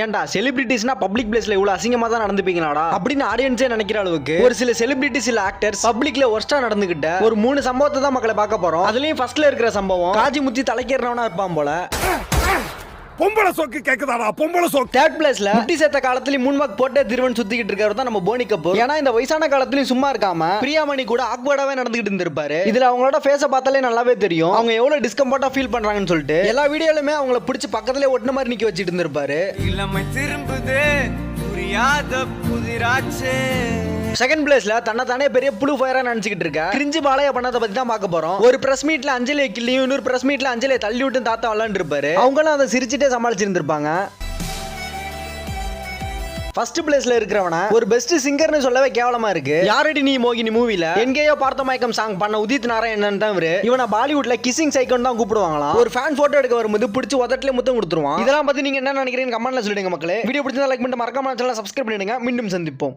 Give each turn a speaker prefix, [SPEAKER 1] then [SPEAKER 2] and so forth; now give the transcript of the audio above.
[SPEAKER 1] ஏன்டா செலிபிரிட்டிஸ்னா பப்ளிக் பிளேஸ்ல இவ்வளவு அசிங்கமா தான் நடந்துப்பீங்களாடா அப்படின்னு ஆடியன்ஸே நினைக்கிற அளவுக்கு ஒரு சில செலிபிரிட்டிஸ் இல்ல ஆக்டர்ஸ் பப்ளிக்ல ஒர்ஸ்டா நடந்துகிட்ட ஒரு 3 சம்பவத்தை தான் மக்களை பார்க்க போறோம். அதுலயும் ஃபர்ஸ்ட்ல இருக்கிற சம்பவம் காஜி முத்தி தலைக்கேறவனா இருப்பான் போல.
[SPEAKER 2] பொம்பளை சோக்கு கேக்குதாடா பொம்பளை சோக்கு.
[SPEAKER 1] தேர்ட் பிளேஸ்ல முட்டி சேர்த்த காலத்துலயும் மூன்மார்க் போட்டே திருவன் சுத்திக்கிட்டு இருக்காரு தான் நம்ம போனி கபூர். ஏன்னா இந்த வயசான காலத்துலயும் சும்மா இருக்காம பிரியாமணி கூட ஆக்வர்டாவே நடந்துகிட்டு இருந்திருப்பாரு. இதுல அவங்களோட ஃபேஸ பார்த்தாலே நல்லாவே தெரியும் அவங்க எவ்வளவு டிஸ்கம்ஃபர்ட்டா ஃபீல் பண்றாங்கன்னு சொல்லிட்டு எல்லா வீடியோலுமே அவங்கள பிடிச்சி பக்கத்துல ஒட்டின மாதிரி நிக்க வச்சிட்டு இருந்திருப்பாரு.
[SPEAKER 3] இளமை திரும்புதே புரியாத புதிராச்சே.
[SPEAKER 1] செகண்ட் பிளேஸ்ல தன்னை தானே பெரிய புளு ஃபயரா நினைச்சுக்கிட்டு இருக்க கிரிஞ்சு பாளைய பண்ணதை பத்தி தான் பார்க்க போறோம். ஒரு பிரஸ் மீட்ல அஞ்சலியை கிள்ளியும் இன்னொரு பிரஸ் மீட்ல அஞ்சலியை தள்ளி விட்டு தாத்தா விளாண்டு இருப்பாரு. அவங்களும் அதை சிரிச்சுட்டே சமாளிச்சிருந்திருப்பாங்க. ஃபர்ஸ்ட் பிளேஸ்ல இருக்கிறவன ஒரு பெஸ்ட் சிங்கர்னு சொல்லவே கேவலமா இருக்கு. யாரடி நீ மோகினி மூவில எங்கேயோ பார்த்த மயக்கம் சாங் பண்ண உதித் நாராயணன் தான் இவரு. இவனை பாலிவுட்ல கிசிங் சைக்கோன் தான் கூப்பிடுவாங்களாம். ஒரு ஃபேன் போட்டோ எடுக்க வரும்போது பிடிச்சி உதட்டிலே முத்தம் கொடுத்துருவான். இதெல்லாம் பத்தி நீங்க என்ன நினைக்கிறீங்க கமெண்ட்ல சொல்லுங்க மக்களே. வீடியோ பிடிச்சா லைக் பண்ணிட்டு மறக்காம சேனலை சப்ஸ்கிரைப் பண்ணிடுங்க. மீண்டும் சந்திப்போம்.